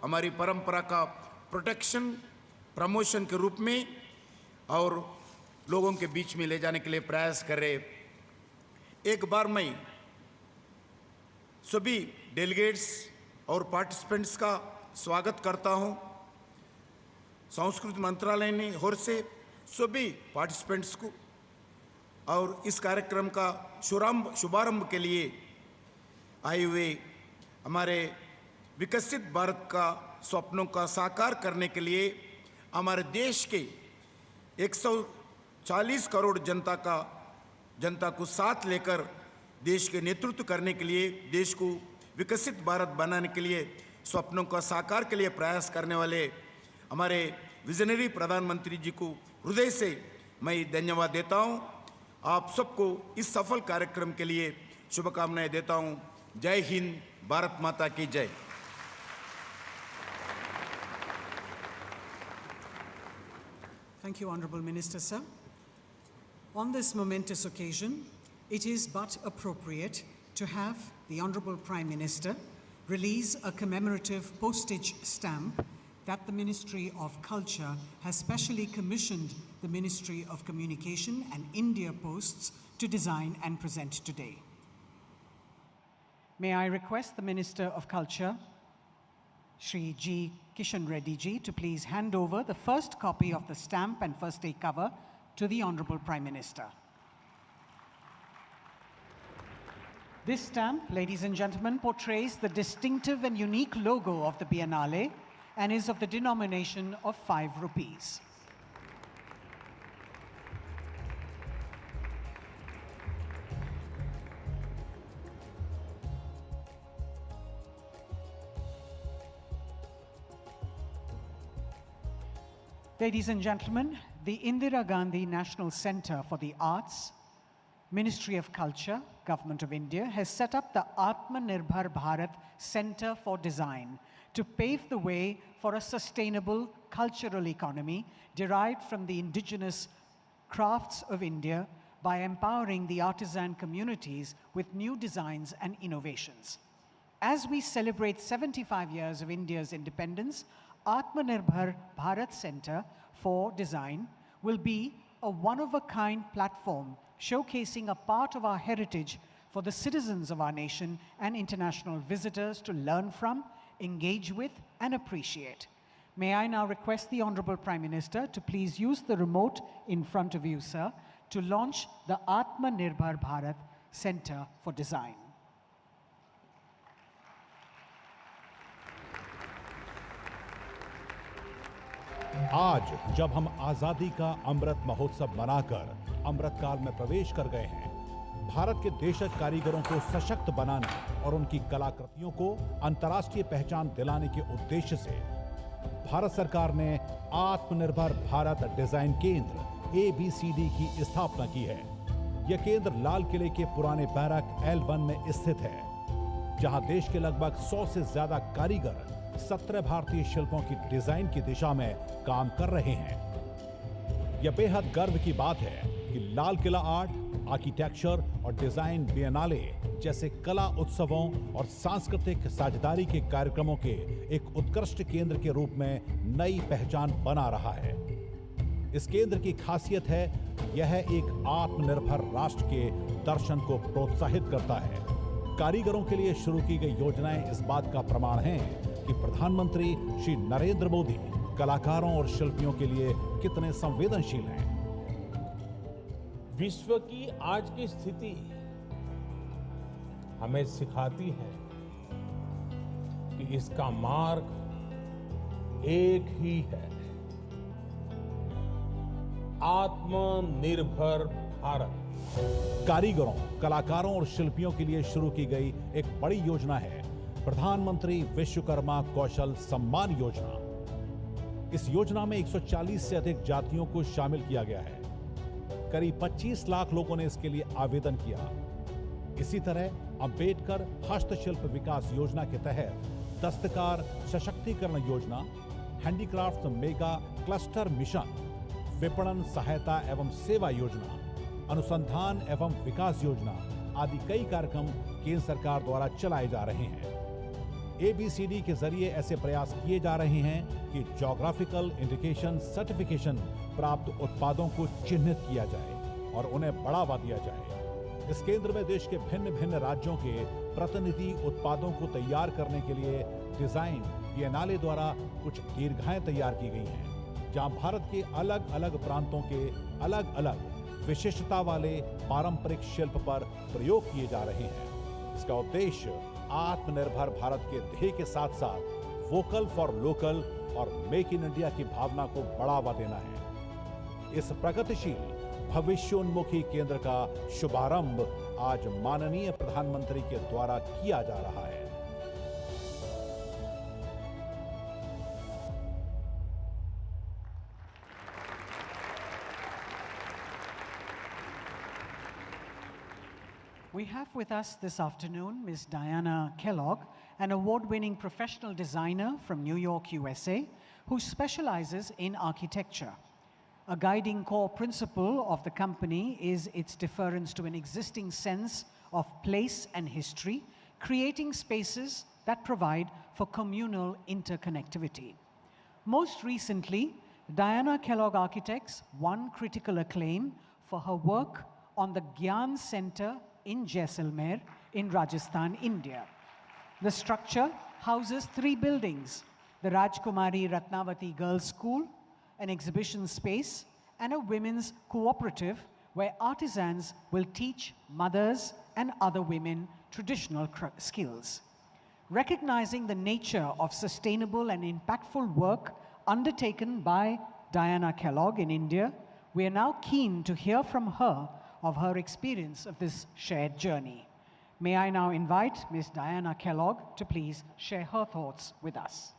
हमारी परंपरा का प्रोटेक्शन, प्रमोशन के रूप में और लोगों के बीच में ले जाने के लिए प्रयास कर रहे। एक बार मैं सभी डेलीगेट्स और पार्टिसिपेंट्स का स्वागत करता हूं। संस्कृति मंत्रालय ने ओर से सभी पार्टिसिपेंट्स को और इस कार्यक्रम का शुभारंभ के लिए आए हुए हमारे विकसित भारत का स्वप्नों का साकार करने के लिए हमारे देश के 140 करोड़ जनता को साथ लेकर देश के नेतृत्व करने के लिए, देश को विकसित भारत बनाने के लिए, स्वप्नों का साकार के लिए प्रयास करने वाले हमारे विजनरी प्रधानमंत्री जी को हृदय से मैं धन्यवाद देता हूं। आप सबको इस सफल कार्यक्रम के लिए शुभकामनाएं देता हूं। जय हिंद, भारत माता की जय। Thank you, Honourable Minister, sir. On this momentous occasion, it is but appropriate to have the Honourable Prime Minister release a commemorative postage stamp that the Ministry of Culture has specially commissioned the Ministry of Communication and India Posts to design and present today. May I request the Minister of Culture, Shri G. Kishan Reddy ji, to please hand over the first copy of the stamp and first day cover to the Honourable Prime Minister. This stamp, ladies and gentlemen, portrays the distinctive and unique logo of the Biennale and is of the denomination of 5 rupees. Ladies and gentlemen, the Indira Gandhi National Centre for the Arts, Ministry of Culture, Government of India, has set up the Atmanirbhar Bharat Centre for Design to pave the way for a sustainable cultural economy derived from the indigenous crafts of India by empowering the artisan communities with new designs and innovations. As we celebrate 75 years of India's independence, Atmanirbhar Bharat Centre for Design will be a one-of-a-kind platform showcasing a part of our heritage for the citizens of our nation and international visitors to learn from, engage with, and appreciate. May I now request the Honourable Prime Minister to please use the remote in front of you, sir, to launch the Atmanirbhar Bharat Centre for Design. आज जब हम आजादी का अमृत महोत्सव मनाकर अमृतकाल में प्रवेश कर गए हैं, भारत के देशज कारीगरों को सशक्त बनाने और उनकी कलाकृतियों को अंतर्राष्ट्रीय पहचान दिलाने के उद्देश्य से भारत सरकार ने आत्मनिर्भर भारत डिजाइन केंद्र ABCD की स्थापना की है। यह केंद्र लाल किले के पुराने बैरक L1 में स्थित है, जहां देश के लगभग 100 से ज्यादा कारीगर 17 भारतीय शिल्पों की डिजाइन की दिशा में काम कर रहे हैं। यह बेहद गर्व की बात है कि लाल किला आर्ट, आर्किटेक्चर और डिजाइन बिएनाले जैसे कला उत्सवों और सांस्कृतिक साझेदारी के कार्यक्रमों के एक उत्कृष्ट केंद्र के रूप में नई पहचान बना रहा है। इस केंद्र की खासियत है कि यह एक आत्मनिर्भर राष्ट्र के दर्शन को प्रोत्साहित करता है। कारीगरों के लिए शुरू की गई योजनाएं इस बात का प्रमाण हैं कि प्रधानमंत्री श्री नरेंद्र मोदी कलाकारों और शिल्पियों के लिए कितने संवेदनशील हैं। विश्व की आज की स्थिति हमें सिखाती है कि इसका मार्ग एक ही है, आत्मनिर्भर भारत। कारीगरों, कलाकारों और शिल्पियों के लिए शुरू की गई एक बड़ी योजना है प्रधानमंत्री विश्वकर्मा कौशल सम्मान योजना। इस योजना में 140 से अधिक जातियों को शामिल किया गया है। करीब 25 लाख लोगों ने इसके लिए आवेदन किया। इसी तरह अंबेडकर हस्तशिल्प विकास योजना के तहत दस्तकार सशक्तिकरण योजना, हैंडीक्राफ्ट मेगा क्लस्टर मिशन, विपणन सहायता एवं सेवा योजना, अनुसंधान एवं विकास योजना आदि कई कार्यक्रम केंद्र सरकार द्वारा चलाए जा रहे हैं। ABCD के जरिए ऐसे प्रयास किए जा रहे हैं कि ज्योग्राफिकल इंडिकेशन सर्टिफिकेशन प्राप्त उत्पादों को चिन्हित किया जाए और उन्हें बढ़ावा दिया जाए। इस केंद्र में देश के भिन्न भिन्न राज्यों के प्रतिनिधि उत्पादों को तैयार करने के लिए डिजाइन बिएनाले द्वारा कुछ दीर्घाएं तैयार की गई हैं, जहां भारत के अलग अलग प्रांतों के अलग अलग विशिष्टता वाले पारंपरिक शिल्प पर प्रयोग किए जा रहे हैं। इसका उद्देश्य आत्मनिर्भर भारत के ध्येय के साथ साथ वोकल फॉर लोकल और मेक इन इंडिया की भावना को बढ़ावा देना है। इस प्रगतिशील भविष्योन्मुखी केंद्र का शुभारंभ आज माननीय प्रधानमंत्री के द्वारा किया जा रहा है। We have with us this afternoon Ms. Diana Kellogg, an award-winning professional designer from New York, USA, who specializes in architecture. A guiding core principle of the company is its deference to an existing sense of place and history, creating spaces that provide for communal interconnectivity. Most recently, Diana Kellogg Architects won critical acclaim for her work on the Gyan Center in Jaisalmer in Rajasthan, India. The structure houses 3 buildings: the Rajkumari Ratnavati Girls' School, an exhibition space, and a women's cooperative where artisans will teach mothers and other women traditional skills. Recognizing the nature of sustainable and impactful work undertaken by Diana Kellogg in India, we are now keen to hear from her of her experience of this shared journey. May I now invite Ms. Diana Kellogg to please share her thoughts with us.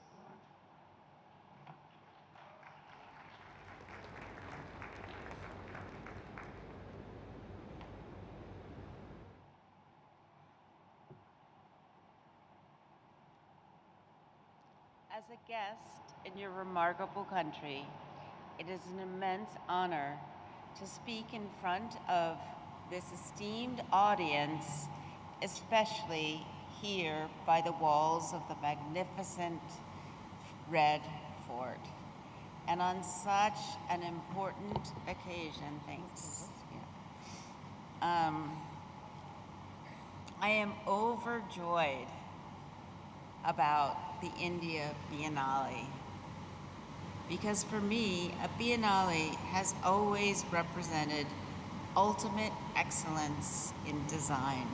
As a guest in your remarkable country, it is an immense honor to speak in front of this esteemed audience, especially here by the walls of the magnificent Red Fort. And on such an important occasion, thanks. Yeah. I am overjoyed about the India Biennale, because for me, a Biennale has always represented ultimate excellence in design.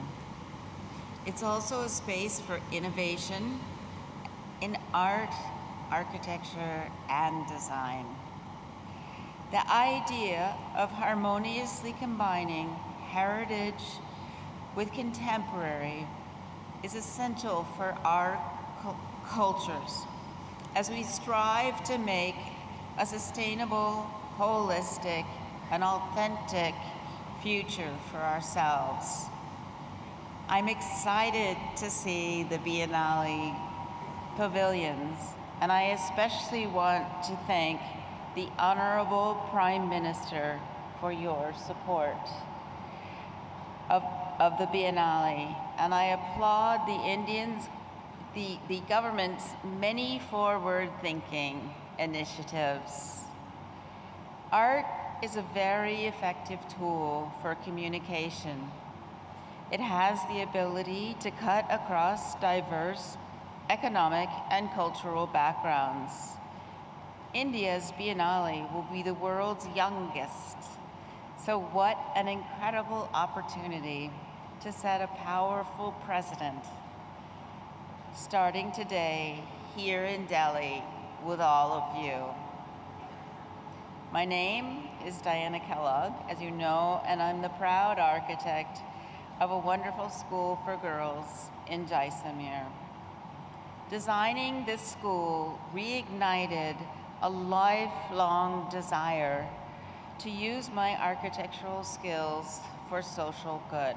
It's also a space for innovation in art, architecture, and design. The idea of harmoniously combining heritage with contemporary is essential for our cultures as we strive to make a sustainable, holistic, and authentic future for ourselves. I'm excited to see the Biennale pavilions, and I especially want to thank the Honorable Prime Minister for your support of the Biennale, and I applaud the government's many forward-thinking initiatives. Art is a very effective tool for communication. It has the ability to cut across diverse economic and cultural backgrounds. India's Biennale will be the world's youngest. So what an incredible opportunity to set a powerful precedent, starting today here in Delhi with all of you. My name is Diana Kellogg, as you know, and I'm the proud architect of a wonderful school for girls in Jaisalmer. Designing this school reignited a lifelong desire to use my architectural skills for social good.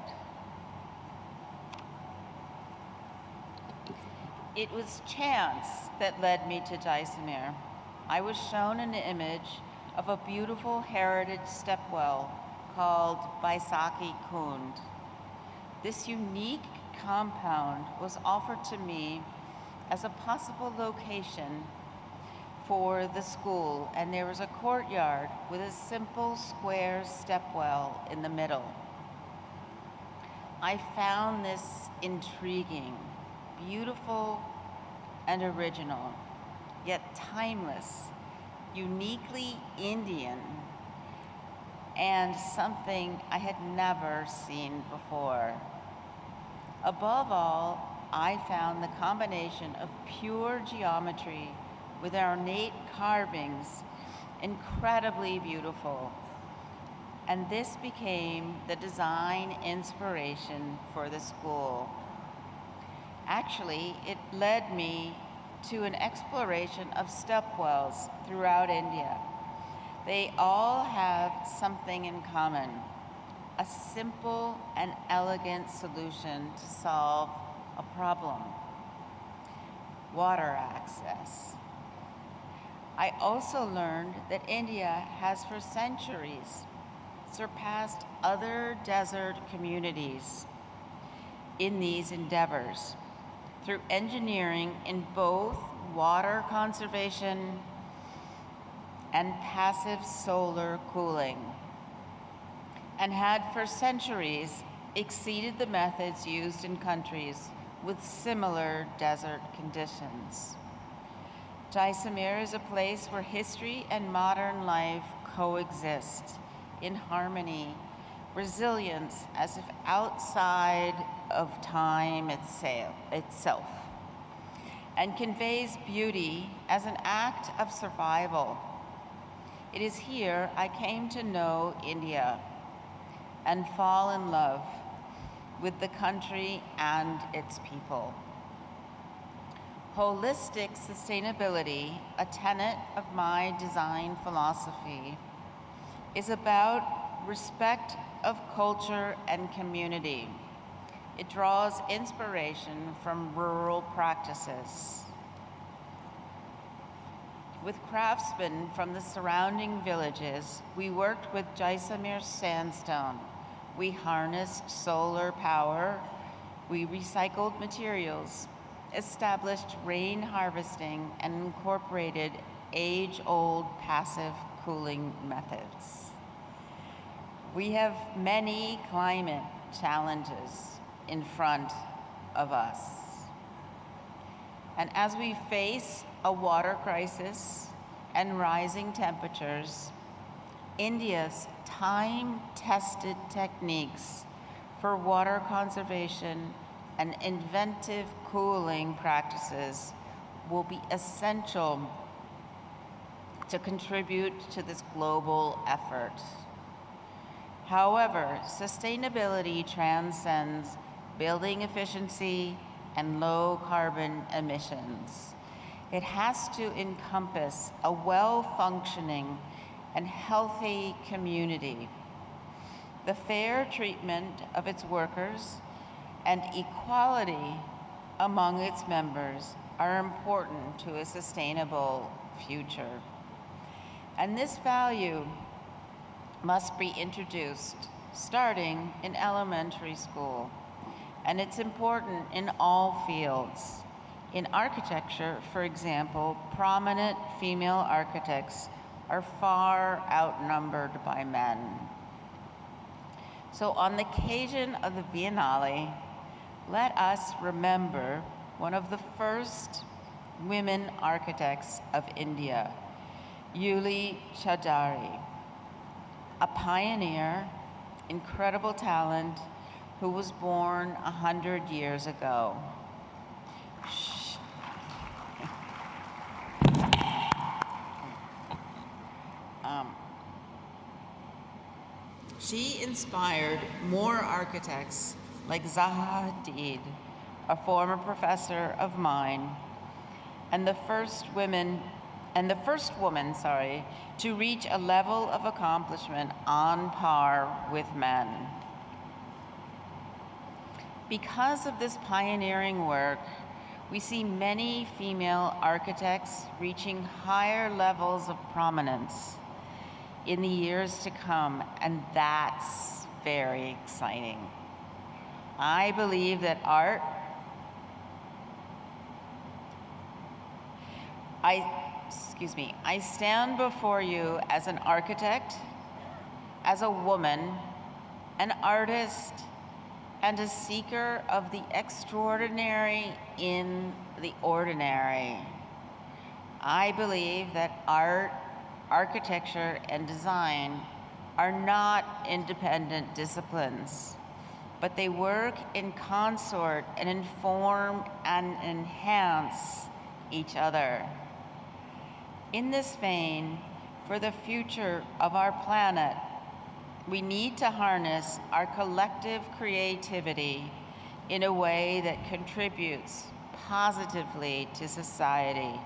It was chance that led me to Jaisalmer. I was shown an image of a beautiful heritage stepwell called Baisakhi Kund. This unique compound was offered to me as a possible location for the school, and there was a courtyard with a simple square stepwell in the middle. I found this intriguing, beautiful, and original, yet timeless, uniquely Indian, and something I had never seen before. Above all, I found the combination of pure geometry with ornate carvings incredibly beautiful. And this became the design inspiration for the school. Actually, it led me to an exploration of stepwells throughout India. They all have something in common, a simple and elegant solution to solve a problem: water access. I also learned that India has for centuries surpassed other desert communities in these endeavors through engineering in both water conservation and passive solar cooling, and had for centuries exceeded the methods used in countries with similar desert conditions. Jaisalmer is a place where history and modern life coexist in harmony, resilience as if outside of time itself, and conveys beauty as an act of survival. It is here I came to know India and fall in love with the country and its people. Holistic sustainability, a tenet of my design philosophy, is about respect of culture and community. It draws inspiration from rural practices. With craftsmen from the surrounding villages, we worked with Jaisalmer sandstone. We harnessed solar power, we recycled materials, established rain harvesting, and incorporated age-old passive cooling methods. We have many climate challenges in front of us. And as we face a water crisis and rising temperatures, India's time-tested techniques for water conservation and inventive cooling practices will be essential to contribute to this global effort. However, sustainability transcends building efficiency and low carbon emissions. It has to encompass a well-functioning and healthy community, the fair treatment of its workers, and equality among its members are important to a sustainable future. And this value must be introduced starting in elementary school. And it's important in all fields. In architecture, for example, prominent female architects are far outnumbered by men. So on the occasion of the Biennale, let us remember one of the first women architects of India, Yuli Chaudhary, a pioneer, incredible talent, who was born 100 years ago. She inspired more architects like Zaha Hadid, a former professor of mine, and the first woman, to reach a level of accomplishment on par with men. Because of this pioneering work, we see many female architects reaching higher levels of prominence in the years to come, and that's very exciting. I believe that art I stand before you as an architect, as a woman, an artist, and a seeker of the extraordinary in the ordinary. I believe that art, architecture, and design are not independent disciplines, but they work in consort and inform and enhance each other. In this vein, for the future of our planet, we need to harness our collective creativity in a way that contributes positively to society.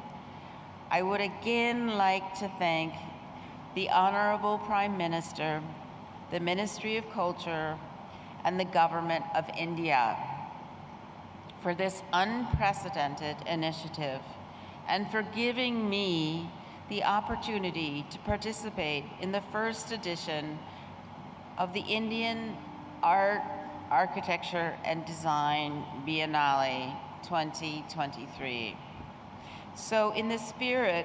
I would again like to thank the Honorable Prime Minister, the Ministry of Culture, and the Government of India for this unprecedented initiative and for giving me the opportunity to participate in the first edition of the Indian Art, Architecture, and Design Biennale 2023. So in this spirit,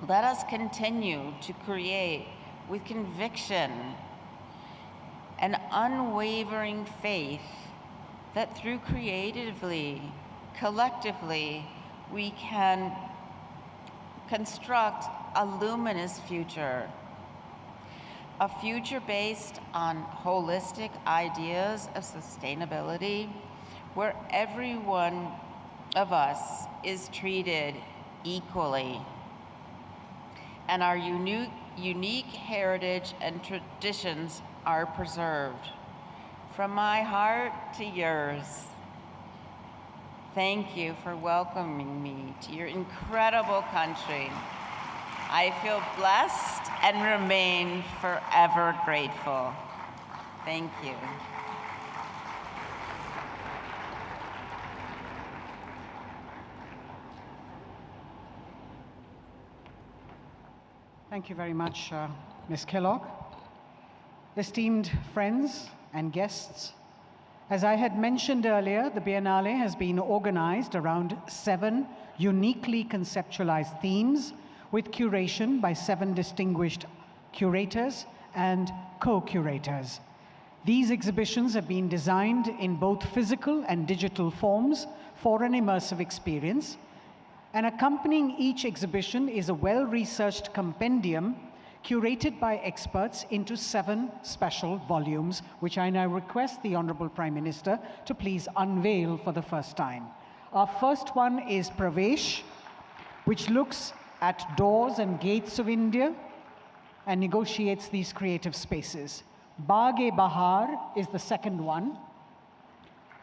let us continue to create with conviction and unwavering faith that through creatively, collectively, we can construct a luminous future. A future based on holistic ideas of sustainability, where every one of us is treated equally, and our unique heritage and traditions are preserved. From my heart to yours, thank you for welcoming me to your incredible country. I feel blessed and remain forever grateful. Thank you. Thank you very much, Ms. Kellogg. Esteemed friends and guests, as I had mentioned earlier, the Biennale has been organized around 7 uniquely conceptualized themes with curation by 7 distinguished curators and co-curators. These exhibitions have been designed in both physical and digital forms for an immersive experience, and accompanying each exhibition is a well-researched compendium curated by experts into 7 special volumes, which I now request the Honorable Prime Minister to please unveil for the first time. Our first one is Pravesh, which looks at doors and gates of India and negotiates these creative spaces. Baag-e-Bahar is the second one,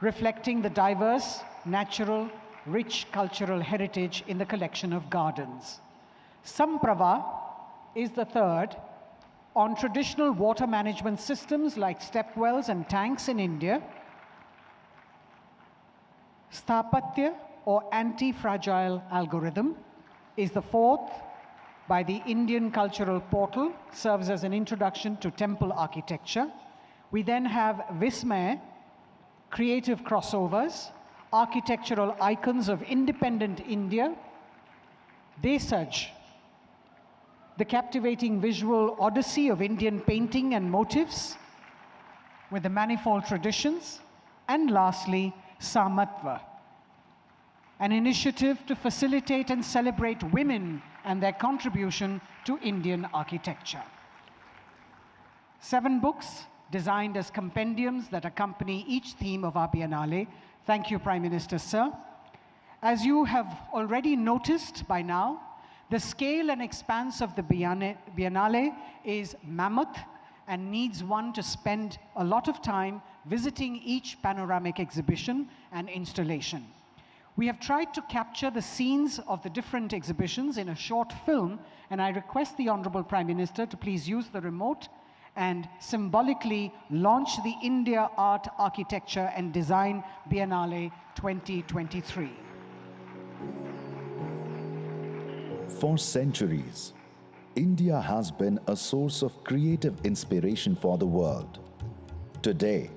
reflecting the diverse, natural, rich cultural heritage in the collection of gardens. Samprava is the third, on traditional water management systems like stepwells and tanks in India. Sthapatya, or anti-fragile algorithm, is the fourth, by the Indian Cultural Portal, serves as an introduction to temple architecture. We then have Vismay, creative crossovers, architectural icons of independent India. Desaj, the captivating visual odyssey of Indian painting and motifs with the manifold traditions. And lastly, Samatva, an initiative to facilitate and celebrate women and their contribution to Indian architecture. 7 books designed as compendiums that accompany each theme of our Biennale. Thank you, Prime Minister, sir. As you have already noticed by now, the scale and expanse of the Biennale is mammoth and needs one to spend a lot of time visiting each panoramic exhibition and installation. We have tried to capture the scenes of the different exhibitions in a short film, and I request the Honorable Prime Minister to please use the remote and symbolically launch the India Art, Architecture and Design Biennale 2023. For centuries, India has been a source of creative inspiration for the world. Today,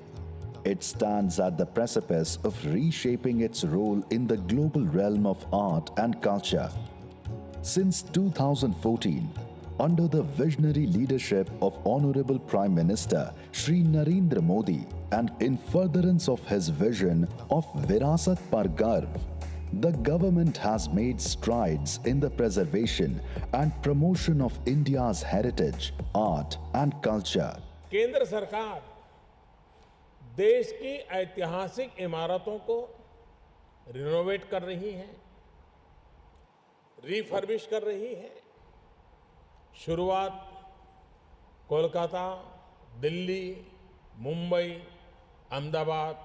It stands at the precipice of reshaping its role in the global realm of art and culture. Since 2014, under the visionary leadership of Honorable Prime Minister Shri Narendra Modi and in furtherance of his vision of Virasat Par Garv, the government has made strides in the preservation and promotion of India's heritage, art and culture. केंद्र सरकार देश की ऐतिहासिक इमारतों को renovate कर रही है, रिफर्बिश कर रही है। शुरुआत कोलकाता, दिल्ली, मुंबई, अहमदाबाद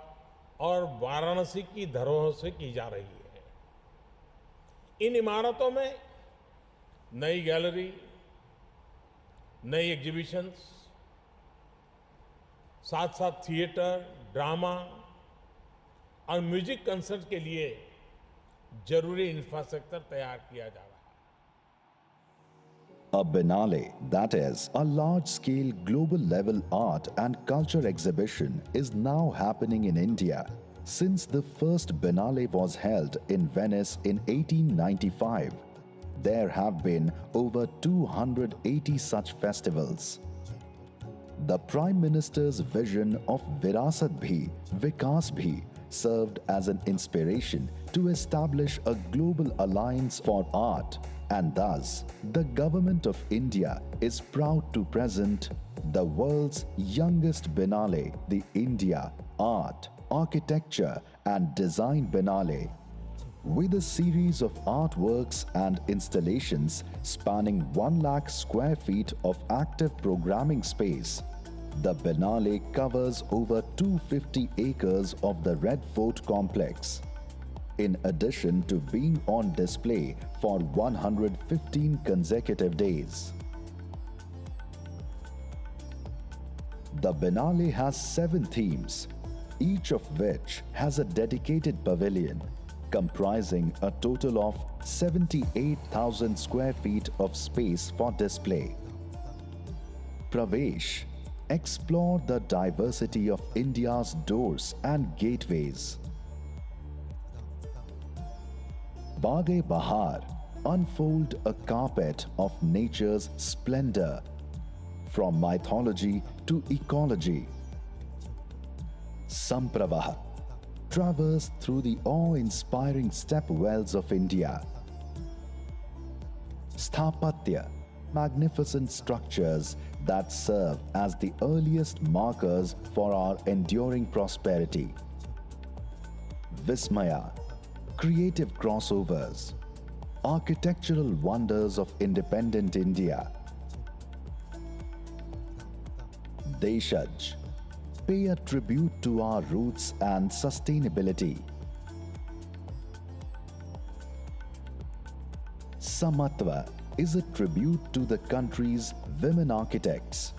और वाराणसी की धरोहरों से की जा रही है। इन इमारतों में नई गैलरी, नई एग्जीबिशंस, साथ साथ थिएटर, ड्रामा और म्यूजिक कंसर्ट के लिए जरूरी इंफ्रास्ट्रक्चर तैयार किया जा रहा है। A Biennale, that is, a large-scale global-level art and culture exhibition, is now happening in India. Since the first Biennale was held in Venice in 1895, there have been over 280 such festivals. The Prime Minister's vision of Virasat Bhi, Vikas Bhi served as an inspiration to establish a global alliance for art, and thus the Government of India is proud to present the world's youngest Biennale, the India Art, Architecture and Design Biennale. With a series of artworks and installations spanning 1 lakh square feet of active programming space, the Biennale covers over 250 acres of the Red Fort complex. In addition to being on display for 115 consecutive days. The Biennale has 7 themes, each of which has a dedicated pavilion comprising a total of 78,000 square feet of space for display. Pravesh, explore the diversity of India's doors and gateways. Baag-e-Bahar, unfold a carpet of nature's splendor, from mythology to ecology. Sampravah, traverse through the awe-inspiring stepwells of India. Sthapatya, magnificent structures that serve as the earliest markers for our enduring prosperity. Vismaya, creative crossovers, architectural wonders of independent India. Deshaj, pay a tribute to our roots and sustainability. Samatva is a tribute to the country's women architects.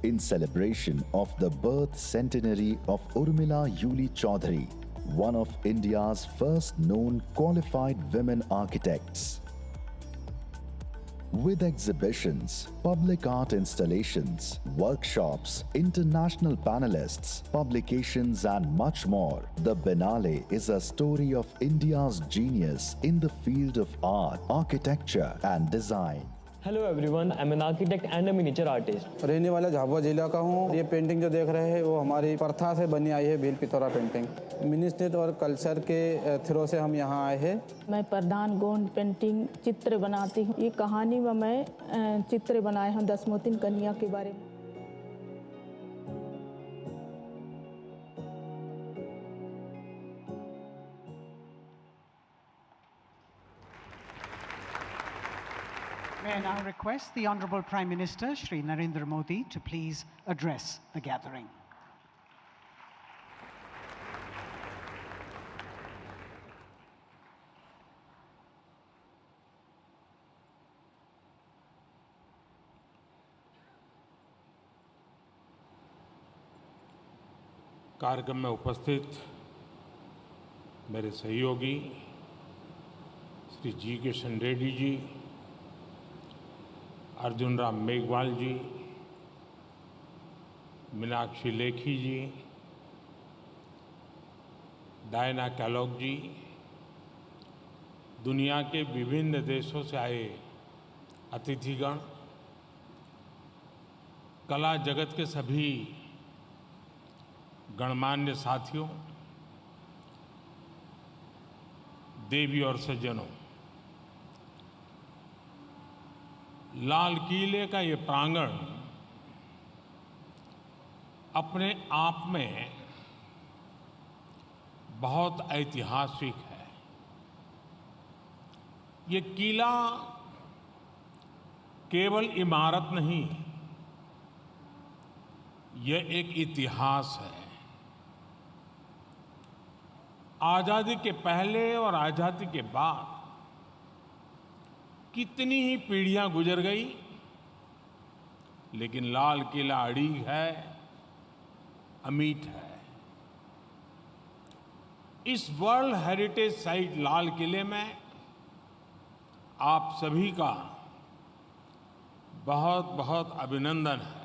In celebration of the birth centenary of Urmila Yuli Chaudhary, one of India's first known qualified women architects. With exhibitions, public art installations, workshops, international panelists, publications and much more, the Biennale is a story of India's genius in the field of art, architecture and design. Hello everyone, I'm an architect and a miniature artist. रहने वाला झाबुआ जिला का हूँ। ये painting जो देख रहे हैं वो हमारी प्रथा से बनी आई है, भील पितौरा पेंटिंग। मिनिस्ट्री और कल्चर के थ्रू से हम यहाँ आए हैं। मैं प्रधान गोंड पेंटिंग चित्र बनाती हूँ। ये कहानी में मैं चित्र बनाए हूँ दसमोतिन कन्या के बारे में। May I now request the Honorable Prime Minister, Shri Narendra Modi, to please address the gathering. कार्यक्रम में उपस्थित मेरे सहयोगी श्री जी किशन रेड्डी जी, अर्जुन राम मेघवाल जी, मीनाक्षी लेखी जी, डायना कैलॉग जी, दुनिया के विभिन्न देशों से आए अतिथिगण, कला जगत के सभी गणमान्य साथियों, देवी और सज्जनों, लाल किले का ये प्रांगण अपने आप में बहुत ऐतिहासिक है। ये किला केवल इमारत नहीं, यह एक इतिहास है। आजादी के पहले और आजादी के बाद कितनी ही पीढ़ियां गुजर गई, लेकिन लाल किला अड़िग है, अमिट है। इस वर्ल्ड हेरिटेज साइट लाल किले में आप सभी का बहुत बहुत अभिनंदन है।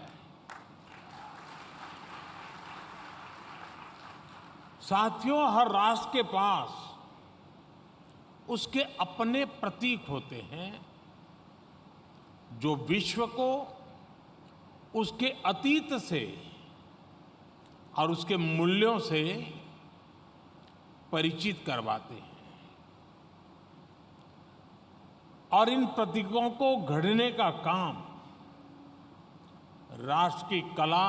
साथियों, हर राष्ट्र के पास उसके अपने प्रतीक होते हैं जो विश्व को उसके अतीत से और उसके मूल्यों से परिचित करवाते हैं। और इन प्रतीकों को गढ़ने का काम राष्ट्र की कला,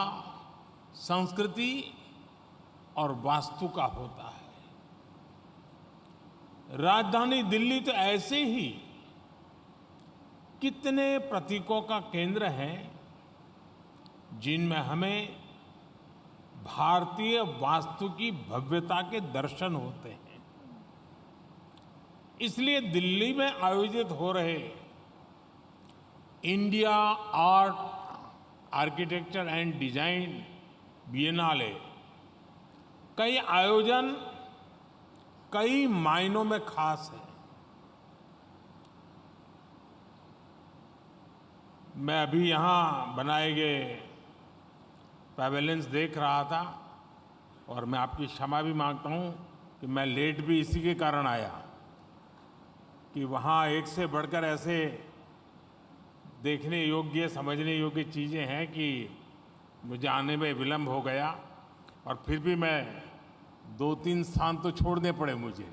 संस्कृति और वास्तु का होता है। राजधानी दिल्ली तो ऐसे ही कितने प्रतीकों का केंद्र है जिनमें हमें भारतीय वास्तु की भव्यता के दर्शन होते हैं। इसलिए दिल्ली में आयोजित हो रहे India art, architecture and design Biennale कई आयोजन कई मायनों में खास है। मैं अभी यहाँ बनाए गए पैवेलियंस देख रहा था और मैं आपकी क्षमा भी मांगता हूँ कि मैं लेट भी इसी के कारण आया कि वहाँ एक से बढ़कर ऐसे देखने योग्य, समझने योग्य चीज़ें हैं कि मुझे आने में विलम्ब हो गया और फिर भी मैं 2-3 स्थान तो छोड़ने पड़े मुझे।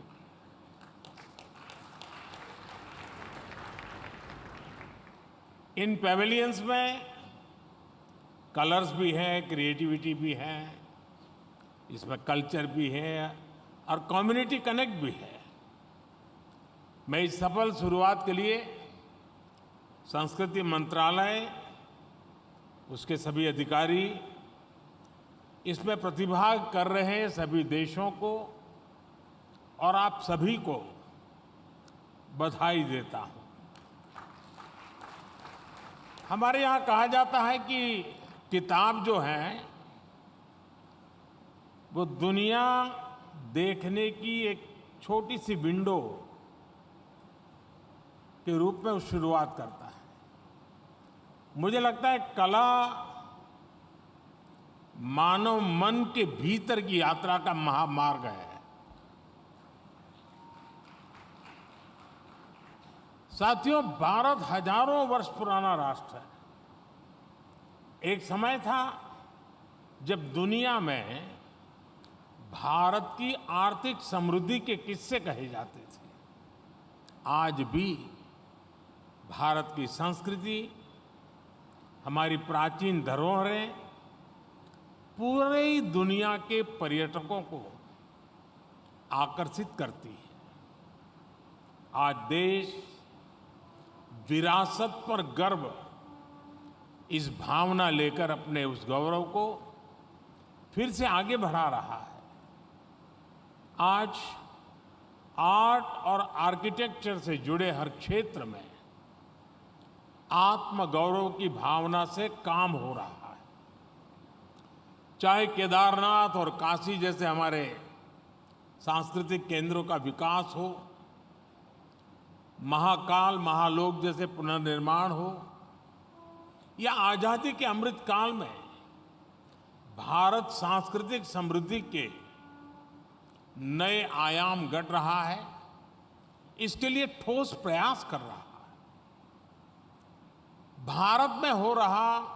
इन पैवेलियंस में कलर्स भी हैं, क्रिएटिविटी भी है, इसमें कल्चर भी है और कम्युनिटी कनेक्ट भी है। मैं इस सफल शुरुआत के लिए संस्कृति मंत्रालय, उसके सभी अधिकारी, इसमें प्रतिभाग कर रहे सभी देशों को और आप सभी को बधाई देता हूं। हमारे यहाँ कहा जाता है कि किताब जो है वो दुनिया देखने की एक छोटी सी विंडो के रूप में शुरुआत करता है। मुझे लगता है कला मानव मन के भीतर की यात्रा का महामार्ग है। साथियों, भारत हजारों वर्ष पुराना राष्ट्र है। एक समय था जब दुनिया में भारत की आर्थिक समृद्धि के किस्से कहे जाते थे। आज भी भारत की संस्कृति, हमारी प्राचीन धरोहरें पूरी दुनिया के पर्यटकों को आकर्षित करती है। आज देश विरासत पर गर्व, इस भावना लेकर अपने उस गौरव को फिर से आगे बढ़ा रहा है। आज आर्ट और आर्किटेक्चर से जुड़े हर क्षेत्र में आत्मगौरव की भावना से काम हो रहा है। चाहे केदारनाथ और काशी जैसे हमारे सांस्कृतिक केंद्रों का विकास हो, महाकाल, महालोक जैसे पुनर्निर्माण हो, या आजादी के अमृत काल में भारत सांस्कृतिक समृद्धि के नए आयाम गढ़ रहा है, इसके लिए ठोस प्रयास कर रहा है। भारत में हो रहा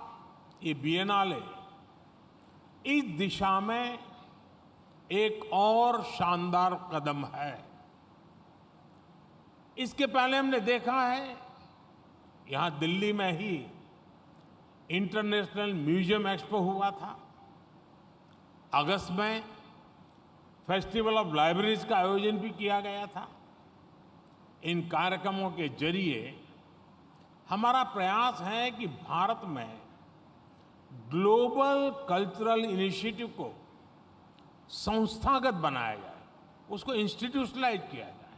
ये बिएनाले इस दिशा में एक और शानदार कदम है। इसके पहले हमने देखा है, यहां दिल्ली में ही इंटरनेशनल म्यूजियम एक्सपो हुआ था। अगस्त में फेस्टिवल ऑफ लाइब्रेरीज का आयोजन भी किया गया था। इन कार्यक्रमों के जरिए हमारा प्रयास है कि भारत में ग्लोबल कल्चरल इनिशिएटिव को संस्थागत बनाया जाए, उसको इंस्टीट्यूशनलाइज किया जाए,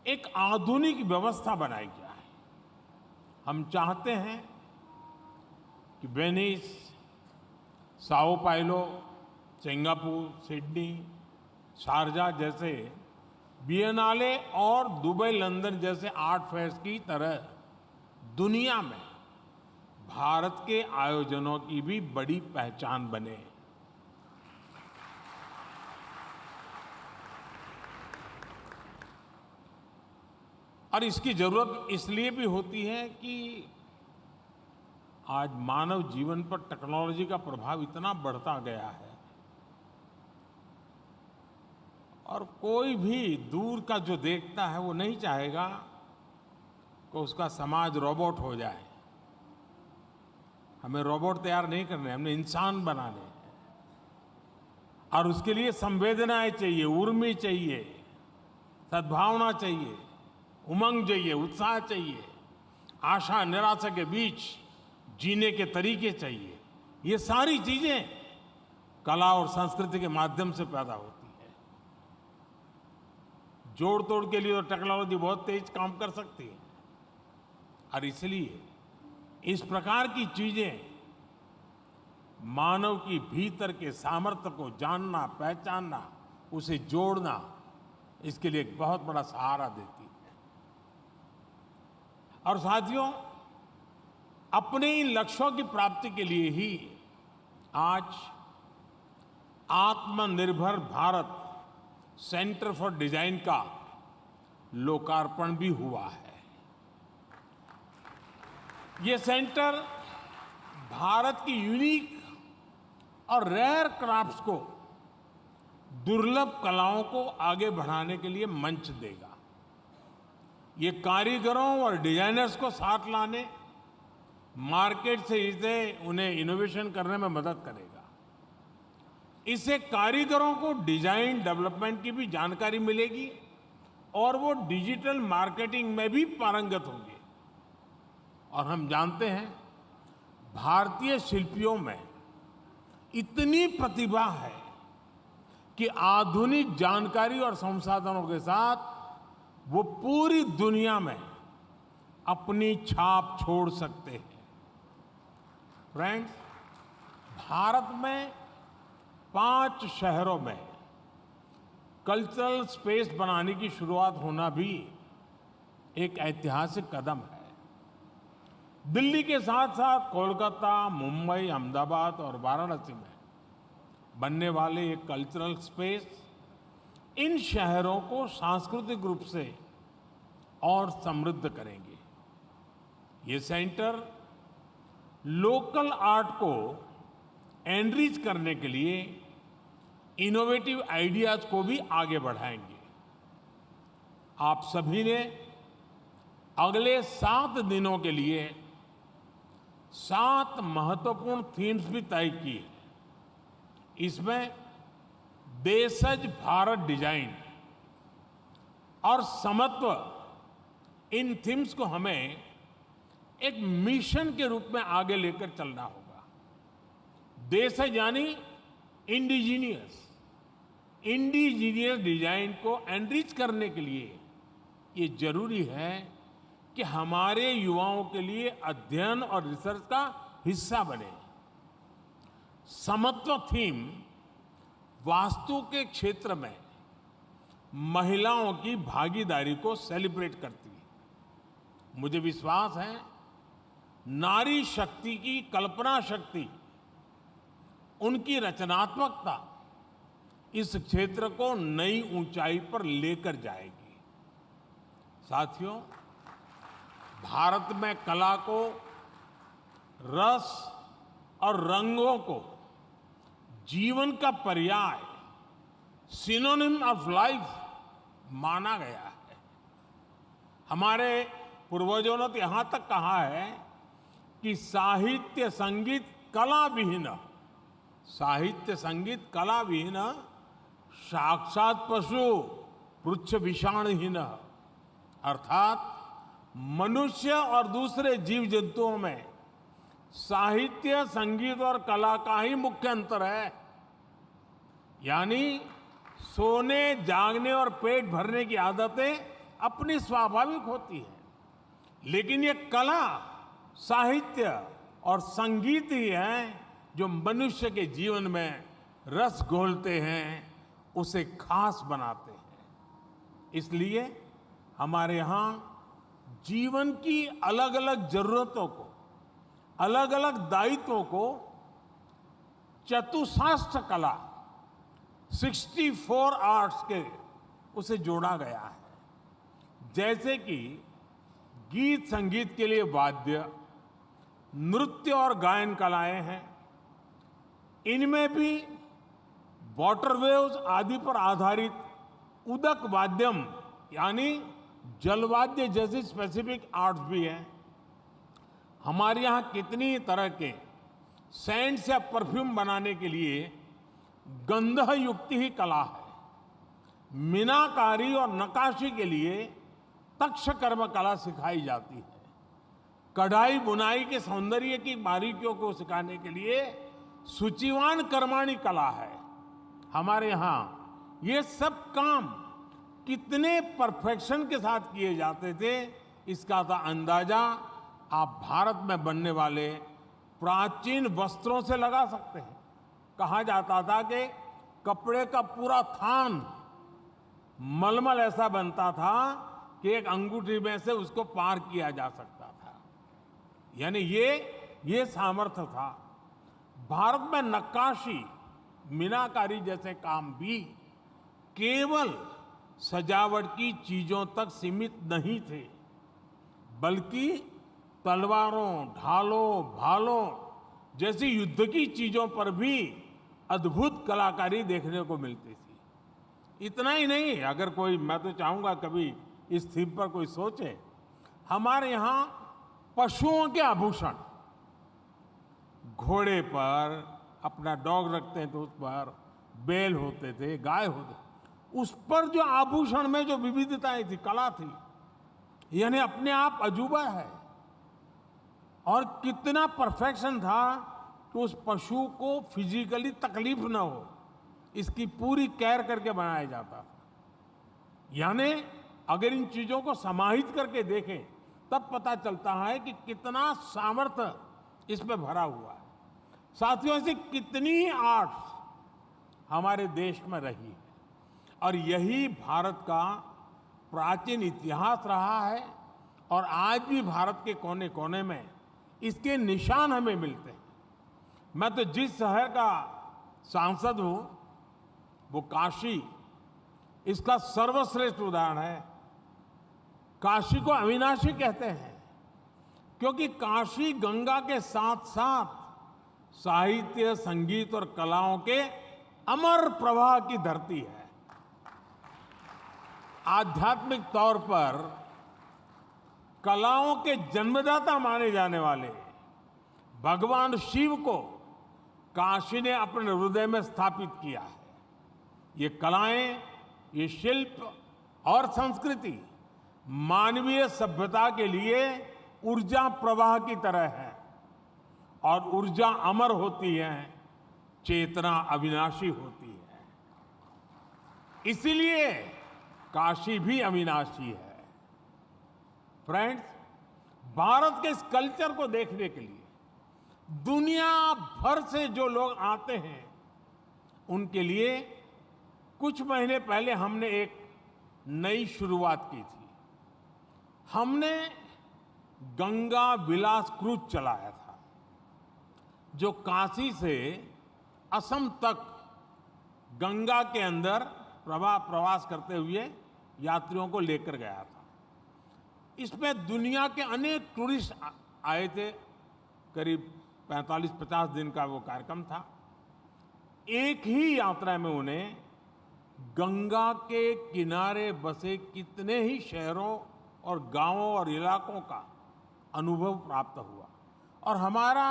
एक आधुनिक व्यवस्था बनाई जाए। हम चाहते हैं कि Venice, Sao Paulo, Singapore, Sydney, Sharjah जैसे बिएनाले और दुबई, लंदन जैसे आर्ट फेयर्स की तरह दुनिया में भारत के आयोजनों की भी बड़ी पहचान बने। और इसकी जरूरत इसलिए भी होती है कि आज मानव जीवन पर टेक्नोलॉजी का प्रभाव इतना बढ़ता गया है और कोई भी दूर का जो देखता है वो नहीं चाहेगा कि उसका समाज रोबोट हो जाए। हमें रोबोट तैयार नहीं करने, हमने इंसान बनाने हैं। और उसके लिए संवेदनाएं चाहिए, उर्मी चाहिए, सद्भावना चाहिए, उमंग चाहिए, उत्साह चाहिए, आशा निराशा के बीच जीने के तरीके चाहिए। ये सारी चीजें कला और संस्कृति के माध्यम से पैदा होती है। जोड़ तोड़ के लिए तो टेक्नोलॉजी बहुत तेज काम कर सकती है और इसलिए इस प्रकार की चीजें मानव की भीतर के सामर्थ्य को जानना, पहचानना, उसे जोड़ना, इसके लिए एक बहुत बड़ा सहारा देती है। और साथियों, अपने इन लक्ष्यों की प्राप्ति के लिए ही आज आत्मनिर्भर भारत सेंटर फॉर डिजाइन का लोकार्पण भी हुआ है। ये सेंटर भारत की यूनिक और रेयर क्राफ्ट्स को, दुर्लभ कलाओं को आगे बढ़ाने के लिए मंच देगा। ये कारीगरों और डिजाइनर्स को साथ लाने, मार्केट से इसे उन्हें इनोवेशन करने में मदद करेगा। इससे कारीगरों को डिजाइन डेवलपमेंट की भी जानकारी मिलेगी और वो डिजिटल मार्केटिंग में भी पारंगत होंगे। और हम जानते हैं भारतीय शिल्पियों में इतनी प्रतिभा है कि आधुनिक जानकारी और संसाधनों के साथ वो पूरी दुनिया में अपनी छाप छोड़ सकते हैं। फ्रेंड्स, भारत में 5 शहरों में कल्चरल स्पेस बनाने की शुरुआत होना भी एक ऐतिहासिक कदम है। दिल्ली के साथ साथ कोलकाता, मुंबई, अहमदाबाद और वाराणसी में बनने वाले ये कल्चरल स्पेस इन शहरों को सांस्कृतिक रूप से और समृद्ध करेंगे। ये सेंटर लोकल आर्ट को एनरिच करने के लिए इनोवेटिव आइडियाज को भी आगे बढ़ाएंगे। आप सभी ने अगले 7 दिनों के लिए 7 महत्वपूर्ण थीम्स भी तय की है। इसमें देशज भारत डिजाइन और समत्व, इन थीम्स को हमें एक मिशन के रूप में आगे लेकर चलना होगा। देशज यानी इंडिजीनियस डिजाइन को एनरिच करने के लिए ये जरूरी है कि हमारे युवाओं के लिए अध्ययन और रिसर्च का हिस्सा बने। समत्व थीम वास्तु के क्षेत्र में महिलाओं की भागीदारी को सेलिब्रेट करती है। मुझे विश्वास है नारी शक्ति की कल्पना शक्ति, उनकी रचनात्मकता इस क्षेत्र को नई ऊंचाई पर लेकर जाएगी। साथियों, भारत में कला को, रस और रंगों को जीवन का पर्याय, सिनोनिम ऑफ लाइफ माना गया है। हमारे पूर्वजों ने तो यहां तक कहा है कि साहित्य संगीत कला विहीन, साहित्य संगीत कला विहीन साक्षात पशु पृच्छ विषाणहीन, अर्थात मनुष्य और दूसरे जीव जंतुओं में साहित्य, संगीत और कला का ही मुख्य अंतर है। यानी सोने, जागने और पेट भरने की आदतें अपनी स्वाभाविक होती है, लेकिन ये कला, साहित्य और संगीत ही है जो मनुष्य के जीवन में रस घोलते हैं, उसे खास बनाते हैं। इसलिए हमारे यहाँ जीवन की अलग अलग जरूरतों को, अलग अलग दायित्वों को चतुशास्त्र कला, 64 आर्ट्स के उसे जोड़ा गया है। जैसे कि गीत संगीत के लिए वाद्य, नृत्य और गायन कलाएं हैं। इनमें भी वाटर वेव्स आदि पर आधारित उदक वाद्यम यानी जलवाद्य जैसी स्पेसिफिक आर्ट्स भी हैं। हमारे यहाँ कितनी तरह के सेंट्स या परफ्यूम बनाने के लिए गंध युक्त ही कला है। मीनाकारी और नक्काशी के लिए तक्षकर्म कला सिखाई जाती है। कढ़ाई बुनाई के सौंदर्य की बारीकियों को सिखाने के लिए सूचिवान कर्माणी कला है। हमारे यहाँ ये सब काम कितने परफेक्शन के साथ किए जाते थे, इसका तो अंदाजा आप भारत में बनने वाले प्राचीन वस्त्रों से लगा सकते हैं। कहा जाता था कि कपड़े का पूरा थान मलमल ऐसा बनता था कि एक अंगूठी में से उसको पार किया जा सकता था। यानी ये सामर्थ्य था। भारत में नक्काशी, मीनाकारी जैसे काम भी केवल सजावट की चीजों तक सीमित नहीं थे, बल्कि तलवारों, ढालों, भालों जैसी युद्ध की चीजों पर भी अद्भुत कलाकारी देखने को मिलती थी। इतना ही नहीं, अगर कोई, मैं तो चाहूंगा कभी इस थीम पर कोई सोचे, हमारे यहाँ पशुओं के आभूषण, घोड़े पर अपना डॉग रखते हैं तो उस पर बैल होते थे, गाय होते, उस पर जो आभूषण में जो विविधताएं थी, कला थी, यानी अपने आप अजूबा है। और कितना परफेक्शन था कि उस पशु को फिजिकली तकलीफ ना हो, इसकी पूरी केयर करके बनाया जाता था। यानी अगर इन चीजों को समाहित करके देखें तब पता चलता है कि कितना सामर्थ्य इसमें भरा हुआ है। साथियों, ऐसी कितनी आर्ट्स हमारे देश में रही है और यही भारत का प्राचीन इतिहास रहा है। और आज भी भारत के कोने कोने में इसके निशान हमें मिलते हैं। मैं तो जिस शहर का सांसद हूं वो काशी इसका सर्वश्रेष्ठ उदाहरण है। काशी को अविनाशी कहते हैं क्योंकि काशी गंगा के साथ साथ साहित्य, संगीत और कलाओं के अमर प्रवाह की धरती है। आध्यात्मिक तौर पर कलाओं के जन्मदाता माने जाने वाले भगवान शिव को काशी ने अपने हृदय में स्थापित किया है। ये कलाएं, ये शिल्प और संस्कृति मानवीय सभ्यता के लिए ऊर्जा प्रवाह की तरह है और ऊर्जा अमर होती है, चेतना अविनाशी होती है। इसीलिए काशी भी अविनाशी है। फ्रेंड्स, भारत के इस कल्चर को देखने के लिए दुनिया भर से जो लोग आते हैं, उनके लिए कुछ महीने पहले हमने एक नई शुरुआत की थी। हमने गंगा विलास क्रूज चलाया था, जो काशी से असम तक गंगा के अंदर प्रवास करते हुए यात्रियों को लेकर गया था। इसमें दुनिया के अनेक टूरिस्ट आए थे। करीब 45-50 दिन का वो कार्यक्रम था। एक ही यात्रा में उन्हें गंगा के किनारे बसे कितने ही शहरों और गांवों और इलाकों का अनुभव प्राप्त हुआ। और हमारा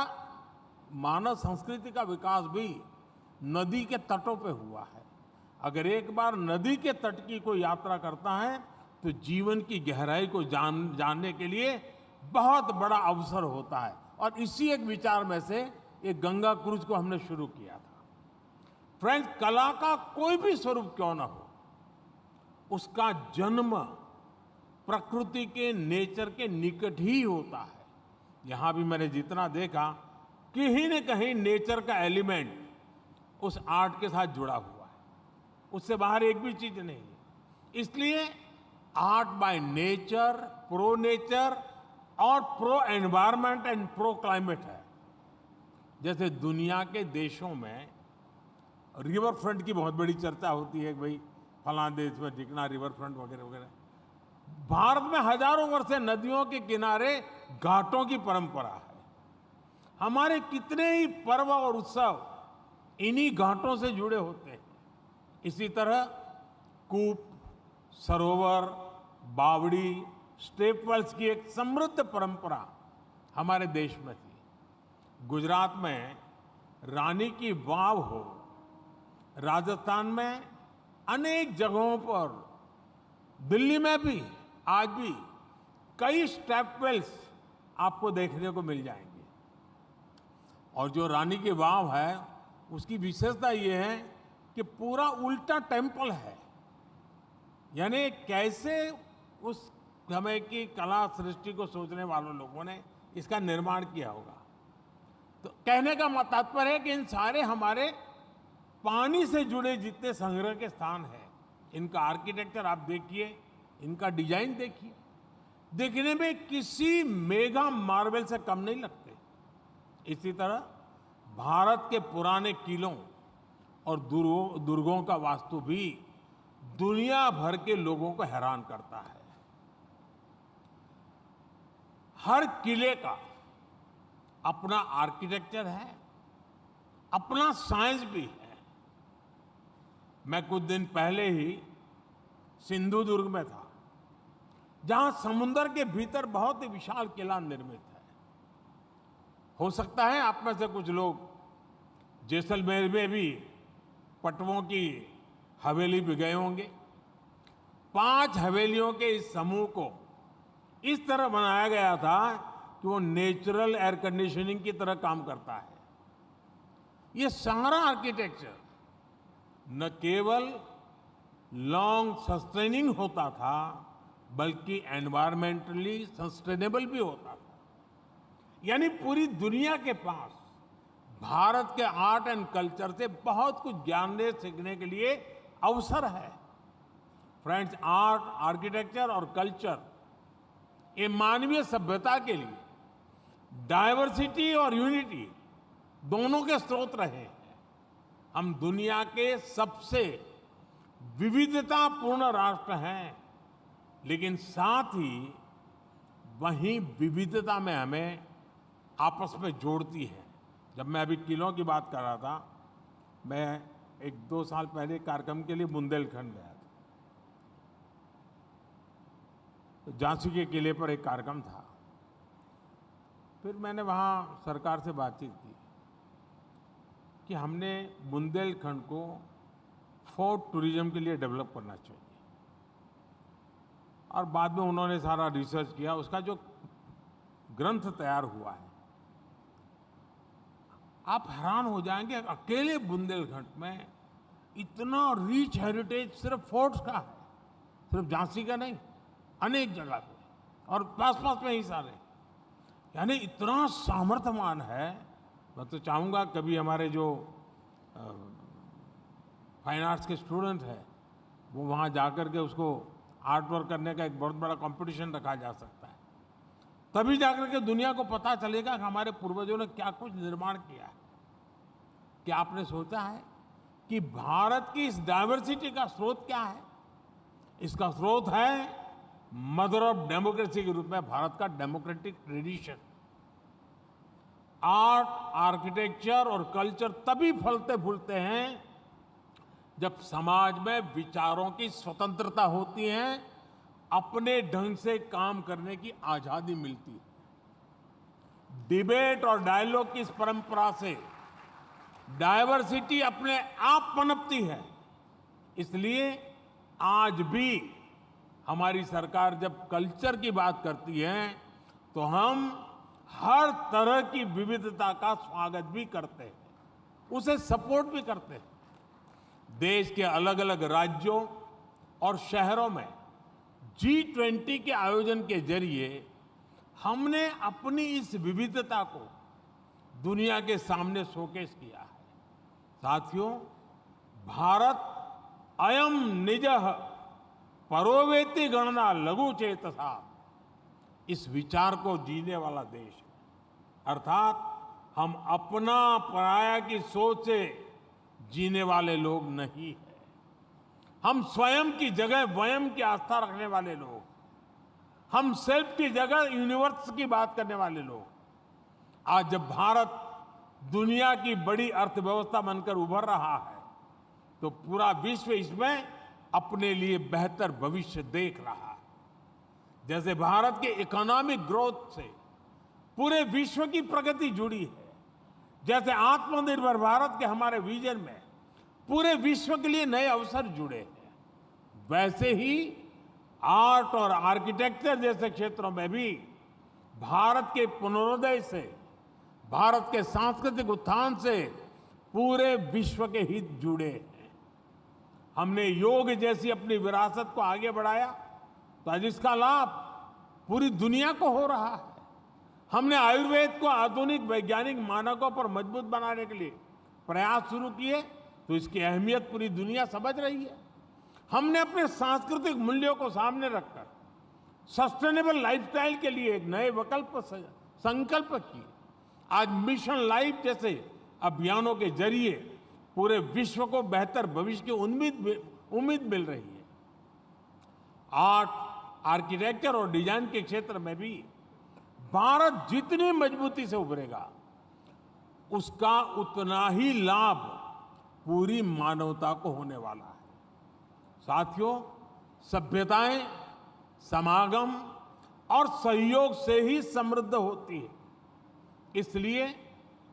मानव संस्कृति का विकास भी नदी के तटों पे हुआ है। अगर एक बार नदी के तट की कोई यात्रा करता है तो जीवन की गहराई को जानने के लिए बहुत बड़ा अवसर होता है। और इसी एक विचार में से एक गंगा क्रूज को हमने शुरू किया था। फ्रेंड्स, कला का कोई भी स्वरूप क्यों ना हो, उसका जन्म प्रकृति के, नेचर के निकट ही होता है। यहां भी मैंने जितना देखा, कहीं न कहीं नेचर का एलिमेंट उस आर्ट के साथ जुड़ा हुआ है। उससे बाहर एक भी चीज नहीं है। इसलिए art by nature, pro nature और pro environment and pro climate है। जैसे दुनिया के देशों में रिवर फ्रंट की बहुत बड़ी चर्चा होती है कि भाई फलां देश में दिखना रिवर फ्रंट वगैरह वगैरह। भारत में हजारों वर्ष से नदियों के किनारे घाटों की परंपरा है। हमारे कितने ही पर्व और उत्सव इन्हीं घाटों से जुड़े होते हैं। इसी तरह कूप, सरोवर, बावड़ी, स्टेपवेल्स की एक समृद्ध परंपरा हमारे देश में थी। गुजरात में रानी की वाव हो, राजस्थान में अनेक जगहों पर, दिल्ली में भी आज भी कई स्टेपवेल्स आपको देखने को मिल जाएंगे। और जो रानी की वाव है उसकी विशेषता ये है कि पूरा उल्टा टेम्पल है। यानी कैसे उस समय की कला सृष्टि को सोचने वालों लोगों ने इसका निर्माण किया होगा। तो कहने का तात्पर्य है कि इन सारे हमारे पानी से जुड़े जितने संग्रह के स्थान हैं, इनका आर्किटेक्चर आप देखिए, इनका डिजाइन देखिए, देखने में किसी मेगा मार्बल से कम नहीं लगते। इसी तरह भारत के पुराने किलों और दुर्गों का वास्तु भी दुनिया भर के लोगों को हैरान करता है। हर किले का अपना आर्किटेक्चर है, अपना साइंस भी है। मैं कुछ दिन पहले ही सिंधु दुर्ग में था, जहां समुद्र के भीतर बहुत ही विशाल किला निर्मित है। हो सकता है आप में से कुछ लोग जैसलमेर में भी पटवों की हवेली भी गए होंगे। 5 हवेलियों के इस समूह को इस तरह बनाया गया था कि वो नेचुरल एयर कंडीशनिंग की तरह काम करता है। ये सारा आर्किटेक्चर न केवल लॉन्ग सस्टेनिंग होता था, बल्कि एनवायरमेंटली सस्टेनेबल भी होता था। यानी पूरी दुनिया के पास भारत के आर्ट एंड कल्चर से बहुत कुछ जानने सीखने के लिए अवसर है। फ्रेंड्स, आर्ट, आर्किटेक्चर और कल्चर ये मानवीय सभ्यता के लिए डाइवर्सिटी और यूनिटी दोनों के स्रोत रहे हैं। हम दुनिया के सबसे विविधतापूर्ण राष्ट्र हैं, लेकिन साथ ही वहीं विविधता में हमें आपस में जोड़ती है। जब मैं अभी किलों की बात कर रहा था, मैं 1-2 साल पहले कार्यक्रम के लिए बुंदेलखंड गया था। तो झांसी के किले पर एक कार्यक्रम था। फिर मैंने वहाँ सरकार से बातचीत की कि हमने बुंदेलखंड को फोर्ट टूरिज्म के लिए डेवलप करना चाहिए। और बाद में उन्होंने सारा रिसर्च किया, उसका जो ग्रंथ तैयार हुआ है, आप हैरान हो जाएंगे। अकेले बुंदेलखंड में इतना रिच हेरिटेज सिर्फ फोर्ट्स का है, सिर्फ झांसी का नहीं, अनेक जगह पे और पास पास में ही सारे। यानी इतना सामर्थ्यवान है। मैं तो चाहूँगा कभी हमारे जो फाइन आर्ट्स के स्टूडेंट हैं वो वहाँ जाकर के उसको आर्ट वर्क करने का एक बहुत बड़ा कंपटीशन रखा जा सकता है। तभी जाकर के दुनिया को पता चलेगा कि हमारे पूर्वजों ने क्या कुछ निर्माण किया है। क्या आपने सोचा है कि भारत की इस डाइवर्सिटी का स्रोत क्या है। इसका स्रोत है मदर ऑफ डेमोक्रेसी के रूप में भारत का डेमोक्रेटिक ट्रेडिशन। आर्ट, आर्किटेक्चर और कल्चर तभी फलते फूलते हैं जब समाज में विचारों की स्वतंत्रता होती है, अपने ढंग से काम करने की आजादी मिलती है। डिबेट और डायलॉग की इस परंपरा से डाइवर्सिटी अपने आप पनपती है। इसलिए आज भी हमारी सरकार जब कल्चर की बात करती है तो हम हर तरह की विविधता का स्वागत भी करते हैं, उसे सपोर्ट भी करते हैं। देश के अलग अलग राज्यों और शहरों में G20 के आयोजन के जरिए हमने अपनी इस विविधता को दुनिया के सामने शोकेस किया है। साथियों, भारत अयम निजः परोवेति गणना लघु चेतसा, इस विचार को जीने वाला देश है। अर्थात हम अपना पराया की सोच से जीने वाले लोग नहीं हैं। हम स्वयं की जगह वयम की आस्था रखने वाले लोग, हम सेल्फ की जगह यूनिवर्स की बात करने वाले लोग। आज जब भारत दुनिया की बड़ी अर्थव्यवस्था बनकर उभर रहा है तो पूरा विश्व इसमें अपने लिए बेहतर भविष्य देख रहा है। जैसे भारत के इकोनॉमिक ग्रोथ से पूरे विश्व की प्रगति जुड़ी है, जैसे आत्मनिर्भर भारत के हमारे विजन में पूरे विश्व के लिए नए अवसर जुड़े हैं, वैसे ही आर्ट और आर्किटेक्चर जैसे क्षेत्रों में भी भारत के पुनरोदय से, भारत के सांस्कृतिक उत्थान से पूरे विश्व के हित जुड़े हैं। हमने योग जैसी अपनी विरासत को आगे बढ़ाया तो आज इसका लाभ पूरी दुनिया को हो रहा है। हमने आयुर्वेद को आधुनिक वैज्ञानिक मानकों पर मजबूत बनाने के लिए प्रयास शुरू किए तो इसकी अहमियत पूरी दुनिया समझ रही है। हमने अपने सांस्कृतिक मूल्यों को सामने रखकर सस्टेनेबल लाइफस्टाइल के लिए एक नए विकल्प संकल्प किए। आज मिशन लाइफ जैसे अभियानों के जरिए पूरे विश्व को बेहतर भविष्य की उम्मीद मिल रही है। आर्ट, आर्किटेक्चर और डिजाइन के क्षेत्र में भी भारत जितनी मजबूती से उभरेगा उसका उतना ही लाभ पूरी मानवता को होने वाला है। साथियों, सभ्यताएं समागम और सहयोग से ही समृद्ध होती है। इसलिए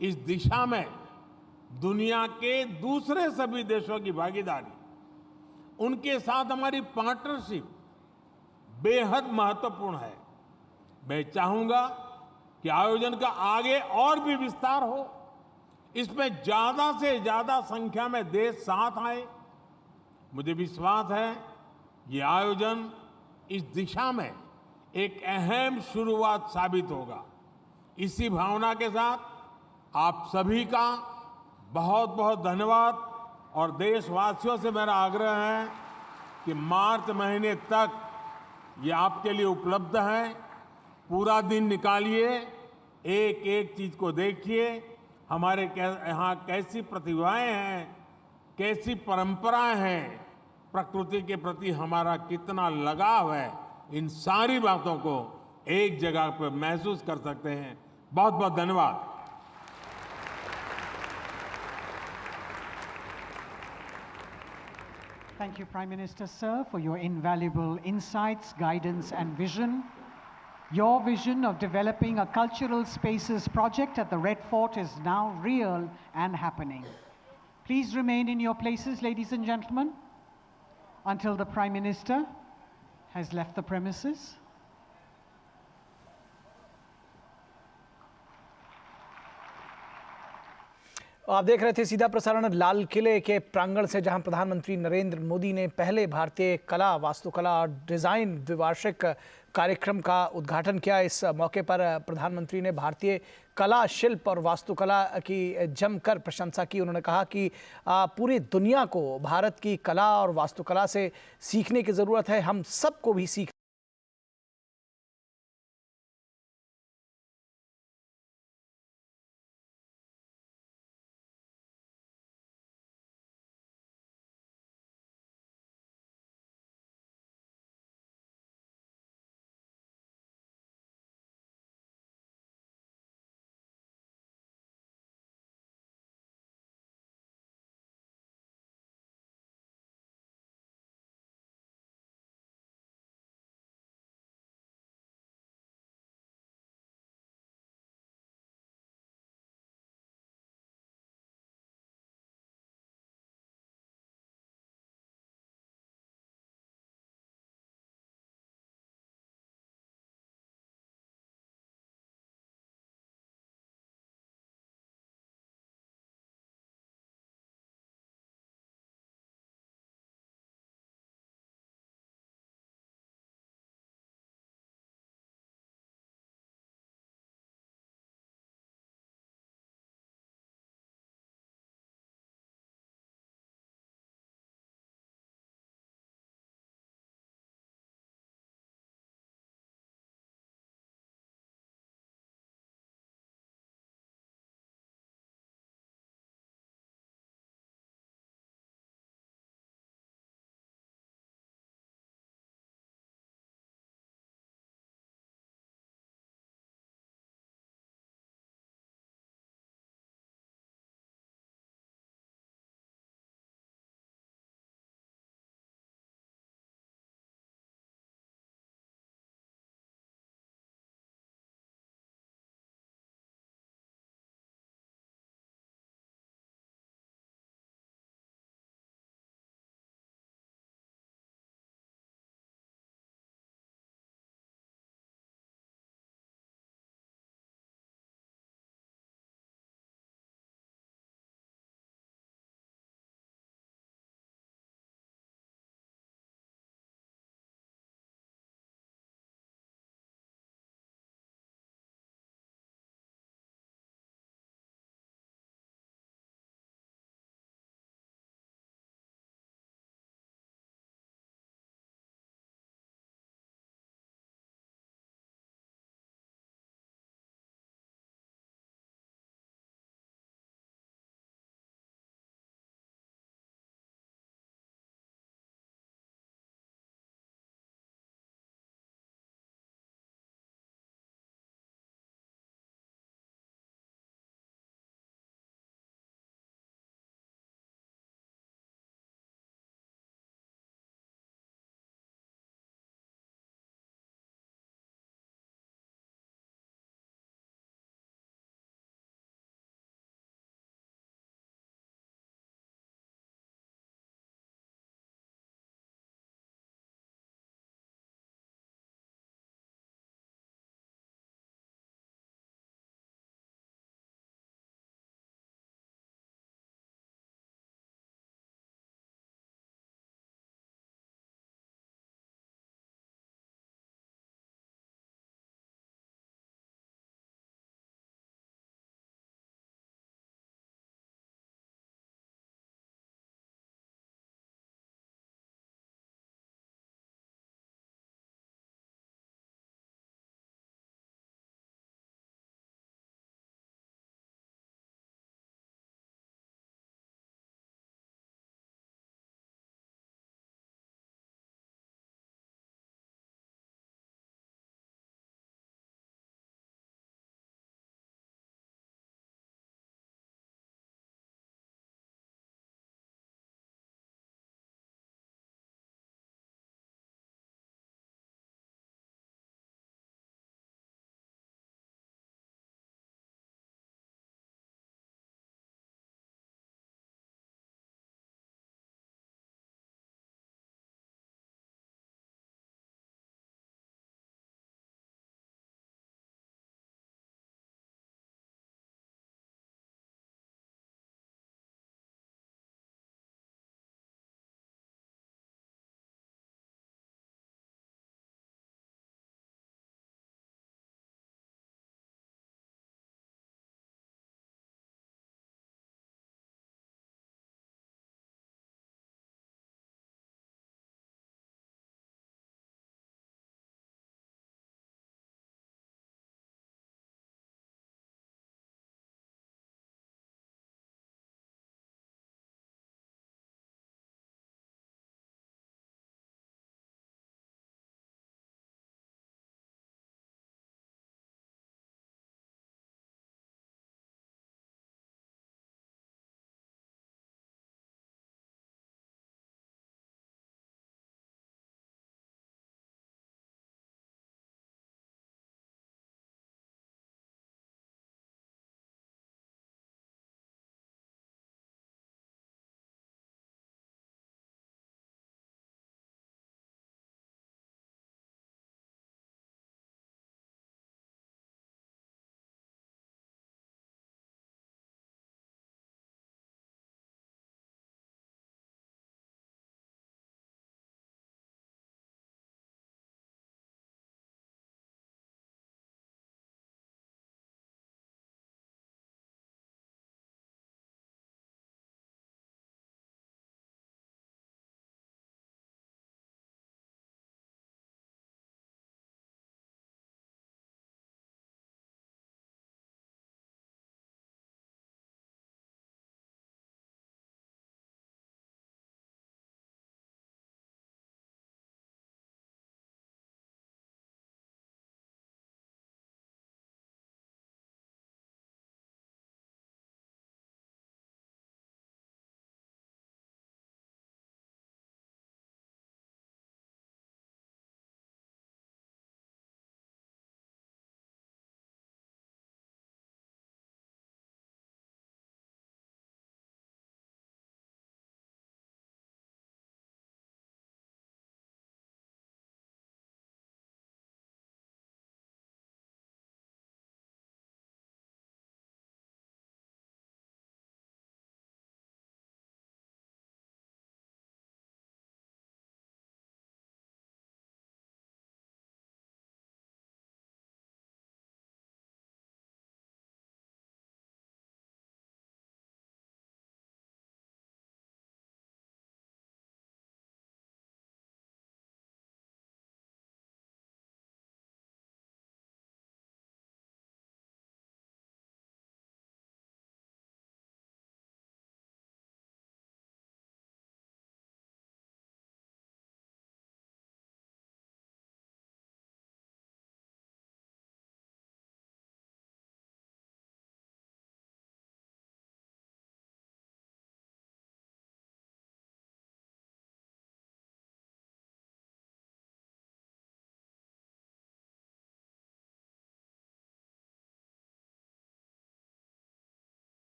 इस दिशा में दुनिया के दूसरे सभी देशों की भागीदारी, उनके साथ हमारी पार्टनरशिप बेहद महत्वपूर्ण है। मैं चाहूंगा कि आयोजन का आगे और भी विस्तार हो, इसमें ज्यादा से ज्यादा संख्या में देश साथ आए। मुझे विश्वास है ये आयोजन इस दिशा में एक अहम शुरुआत साबित होगा। इसी भावना के साथ आप सभी का बहुत बहुत धन्यवाद और देशवासियों से मेरा आग्रह है कि मार्च महीने तक ये आपके लिए उपलब्ध है। पूरा दिन निकालिए, एक एक चीज को देखिए, हमारे यहाँ कैसी प्रतिभाएं हैं, कैसी परंपराएं हैं, प्रकृति के प्रति हमारा कितना लगाव है, इन सारी बातों को एक जगह पर महसूस कर सकते हैं। बहुत बहुत धन्यवाद। Thank you, Prime Minister, sir, for your invaluable insights, guidance, and vision. Your vision of developing a cultural spaces project at the Red Fort is now real and happening. Please remain in your places, ladies and gentlemen, until the Prime Minister has left the premises. आप देख रहे थे सीधा प्रसारण लाल किले के प्रांगण से, जहां प्रधानमंत्री नरेंद्र मोदी ने पहले भारतीय कला, वास्तुकला और डिज़ाइन द्विवार्षिक कार्यक्रम का उद्घाटन किया। इस मौके पर प्रधानमंत्री ने भारतीय कला, शिल्प और वास्तुकला की जमकर प्रशंसा की। उन्होंने कहा कि पूरी दुनिया को भारत की कला और वास्तुकला से सीखने की ज़रूरत है। हम सबको भी सीखना